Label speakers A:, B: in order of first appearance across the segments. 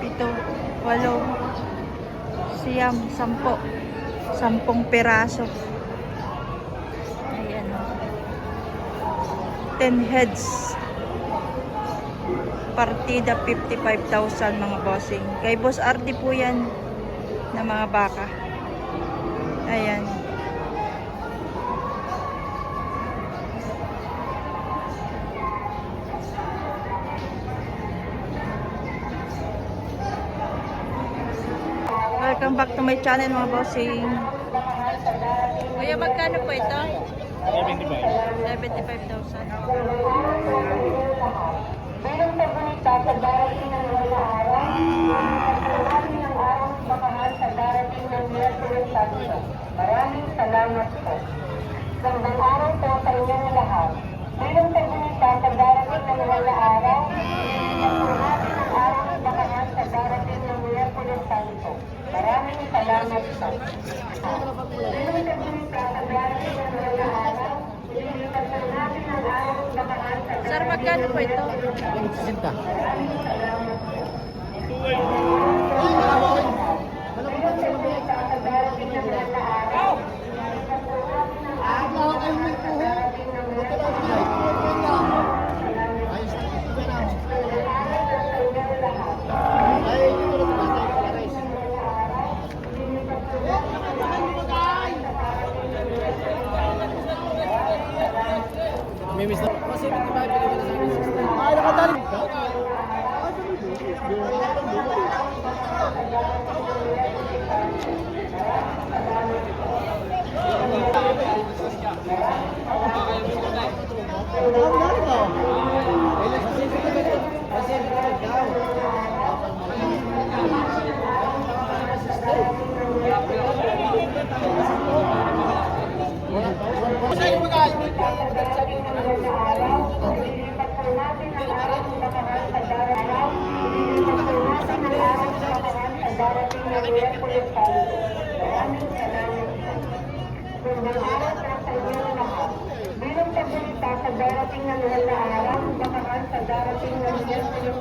A: pito, walo, siyam, sampo. 10 piraso. Ayan. 10 heads. Partida 55,000 mga bossing. Kay Boss RD po yan na mga baka. Ayan. Welcome back to my channel mga bossing. Kuya, magkano po ito? 75,000.
B: Bilang pagbalita sa darating ng mga araw, marami ng araw bakahan sa darating ng Miyerkules Santo. Maraming salamat po. Gandang araw po sa inyong lahat. Bilang pagbalita sa darating ng mga araw, marami ng araw bakahan sa darating ng Miyerkules Santo. Maraming salamat po. Bilang pagbalita sa darating ng mga araw, ililipat po natin ang araw bakahan sa
A: Sir, magkano po ito?
C: May miss na. Kasi 75 pinagin na sa amin. Ay, nakadali.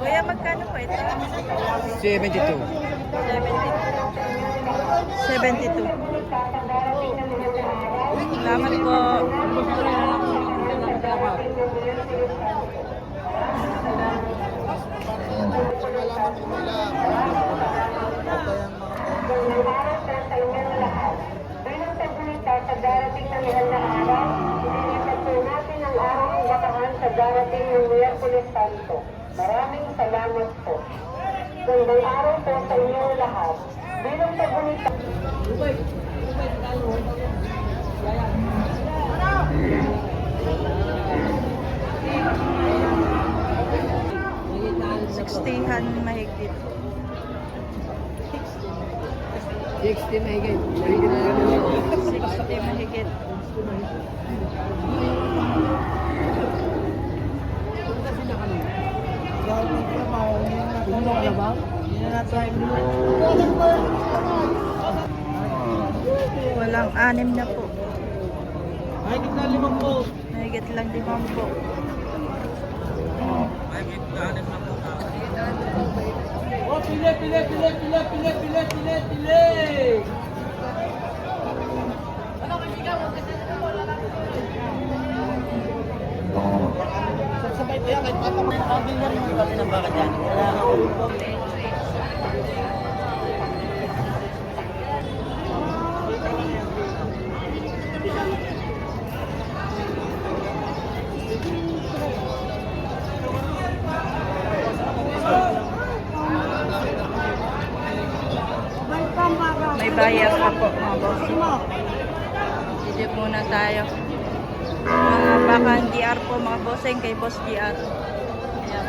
A: Kuya, magkano po ito?
C: 72.
A: 72. Salamat po.
B: Bilang pagbalita sa darating ng ilang na araw, ililipat po natin ang araw darating ng Miyerkules Santo. Maraming salamat po. Gandang araw po sa inyong lahat. Bilang pagunita.
A: Sixtyhan mahigit.
C: 60 na higit. Higit na yan.
A: 60 mahigit.
C: Puno ka na ba?
A: Walang 6 na po.
C: Higit na 5 po.
A: Mahigit lang 5 po.
C: Oh, pile, pile, pile, pile, pile, pile, pile, pile. Sabay pa yan, kahit patang may pambil na rin yung kasi ng baka dyan.
A: May bayar pa po mga boss. Sige muna tayo. Mga bakang GR po mga bossing kay Boss GR. Ayan.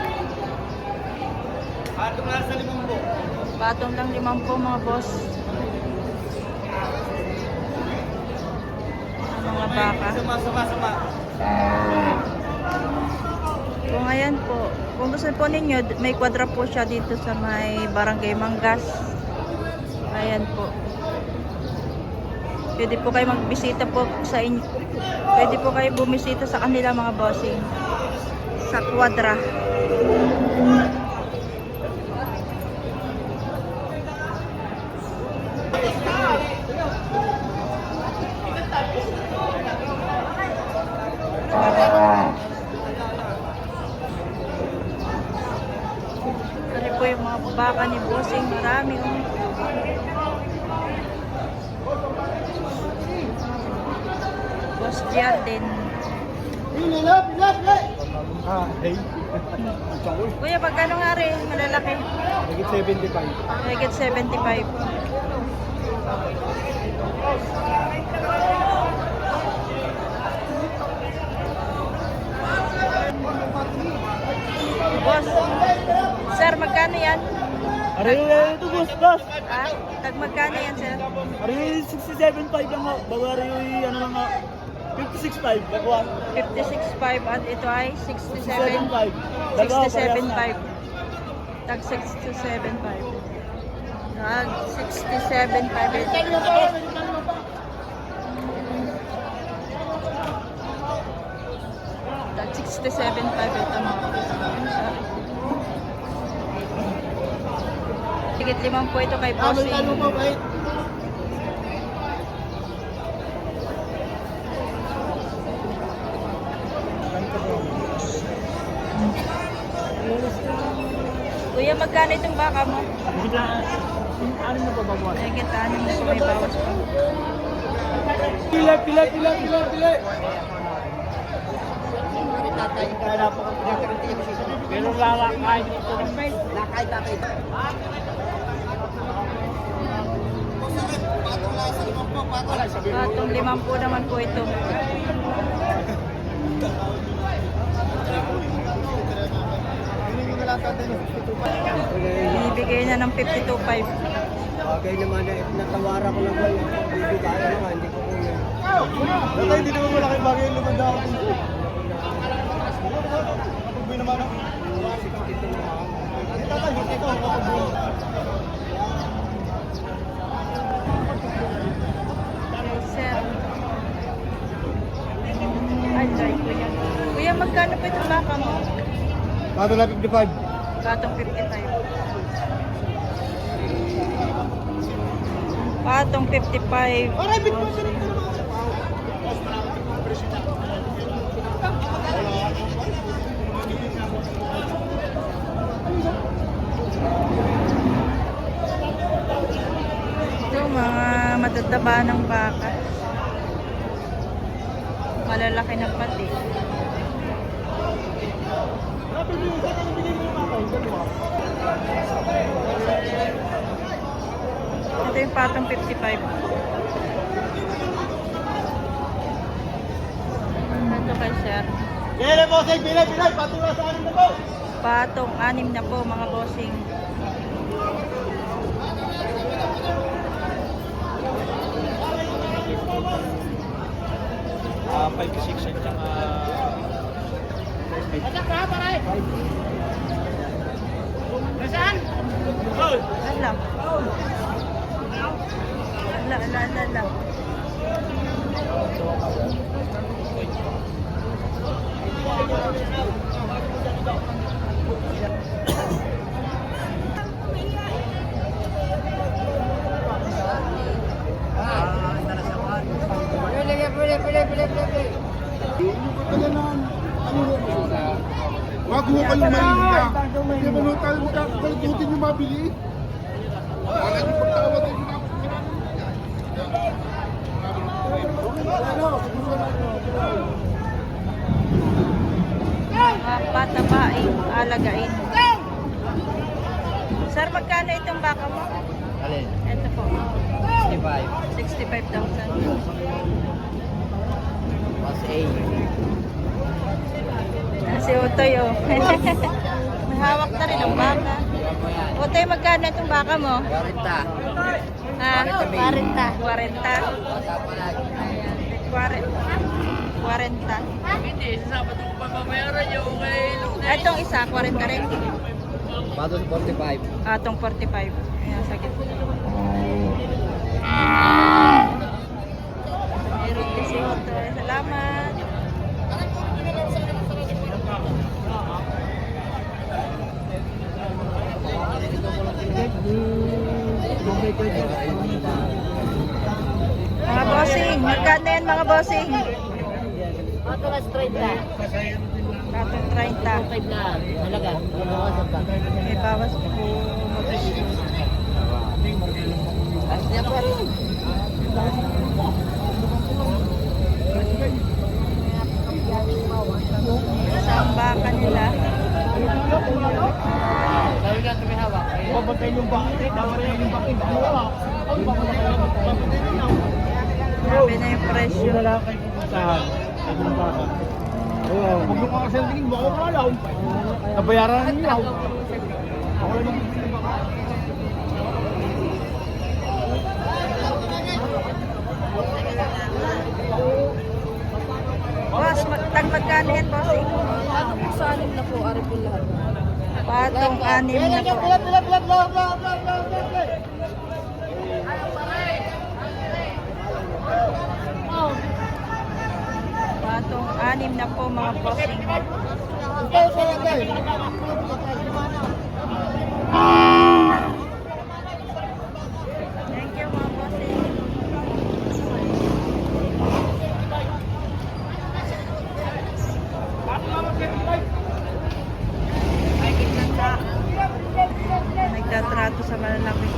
C: Patong lang sa 5 po.
A: Patong lang 5 po mga boss. Ang mga baka.
C: Sama.
A: Kung ayan po, kung gusto po ninyo, may kwadra po siya dito sa may Barangay Mangas. Ayan po. Pwede po kayo magbisita po sa inyo. Pwede po kayo bumisita sa kanila mga bossing. Sa kwadra. Ano po yung mga baka ni bossing. Marami. Boss Jardin.
C: Ah, hey.
A: Kuya, pagkano nga rin? Malalaki.
C: Higit 75.
A: Higit 75. Boss, sir, magkano yan?
C: Ari, ito boss.
A: Ha? Tag magkano yan, sir?
C: Ari, 67.5 lang nga. Bawari yung ano lang nga. 56.5. Bawa.
A: 56.5 at ito ay 67.
C: 67.5.
A: 67.5. Tag 67.5. Tag 67.5 ito. Tag 67.5 ito mga. Higit 5 po ito kay Bossing. Kuya, magkano itong baka mo?
C: Ano na ba bawa?
A: Higit 6 na po may bawas pa.
C: Pila. Pero lalakay dito ng bait. Lakay.
A: Patong 50 naman po ito. Ibigay na ng 52.5.
C: Bagay naman eh, natawara ko lang ba yung bibigaya naman, hindi ko kuya. Wala, hindi naman malaki bagay yung lumanda ako. Kapag naman ako. 62 naman. Ito tayo, ito ang kapag.
A: Sir. Ay, sorry, kuya. Kuya, magkano po itong baka mo?
C: Pato na 55.
A: Patong 55. Patong 55.
C: Aray, bit mo siya.
A: Ito, mga matataba ng baka. Malalaki na pati. patong 55. Ito kay sir.
C: Kaya po, say, pilay, patunga sa anin na po.
A: Patong 6 na po mga bossing.
C: Ah, 5-6 at saka... Nasaan?
A: Ala. Ala.
D: Wag mo kayo malinda. Hindi mo nung tayo magkakalutin yung mabili. Wala yung pagtawad yung
A: Patabain, alagain. Sir, magkano itong baka mo?
C: Alin?
A: Ito po.
C: 65.
A: 65,000.
C: Mas A.
A: Si Utoy, oh. May hawak na rin ang baka. Utoy, magkano itong baka mo?
C: 40.
A: Ha? 40. 40. 40.
C: Hindi, sa Sabado ko pa mabayaran yung kay
A: Itong isa, 40 rin.
C: Pato sa 45.
A: Itong 45. Ayan, sa gitna. Meron din si Utoy. Salamat. Mga bossing, magkano yan mga bossing?
B: Matulas 30.
A: Katong 30.
B: 5 na. Halaga. Mabawasan pa.
A: May bawas po.
B: Asya pa rin.
A: Sa baka nila.
B: Sabi lang kami hawak.
C: Babantay yung bakit, babantay yung bakit.
A: Sabi na yung presyo.
C: Yung lalaki pupuntahan, ay yung baka. Oo, huwag yung kakasal tingin, baka ko alaw. Nabayaran niyo. Ako lang yung bibili ng baka.
A: Boss, magkano yan, bossing?
B: Sa anim na po, ari po lahat.
A: Patong 6 na po. Patong 6 na po mga bossing. Thank you mga bossing. Nagtatrato sa malalaki.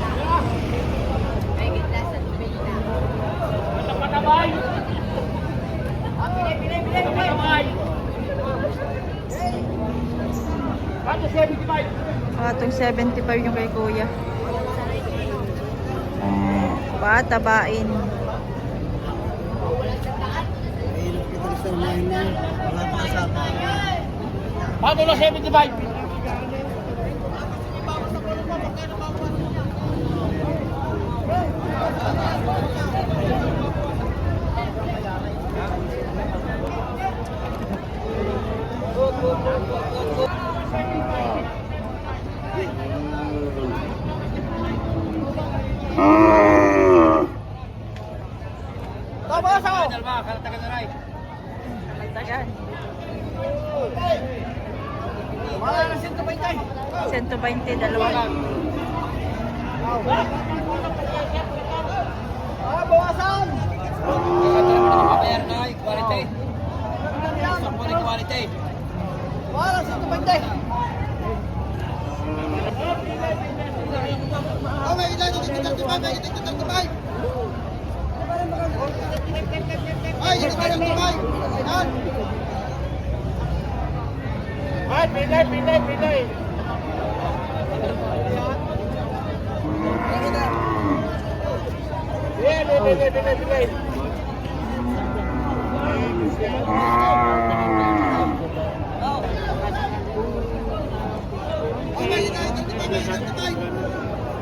A: Patong 75 yung kay kuya. Patabain.
C: Pato na 75. Tama sa ako. Dalma, kalatagan na rin.
A: Nagtagan.
C: Wala na 120.
A: 120, dalawa lang.
C: Bawasan! Mabayar na ay quality. Sa quality. Wala 120. Oh, may ilan yung ito may ito may. Ay, ito may tumay. Yan. Ay, pinay.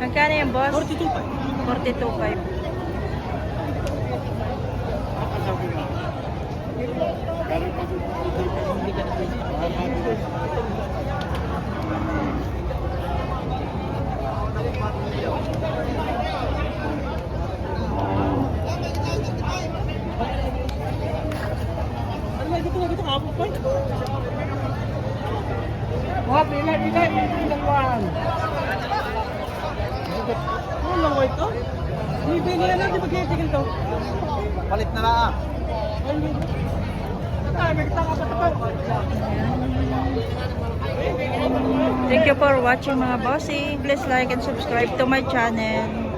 A: Magkano yung boss? 42.5.
C: Mga pilay. Ilang one. Ano lang ko ito? Bibili na lang, di ba kaya tigil to? Palit na lang.
A: Thank you for watching mga bossing. Please like and subscribe to my channel.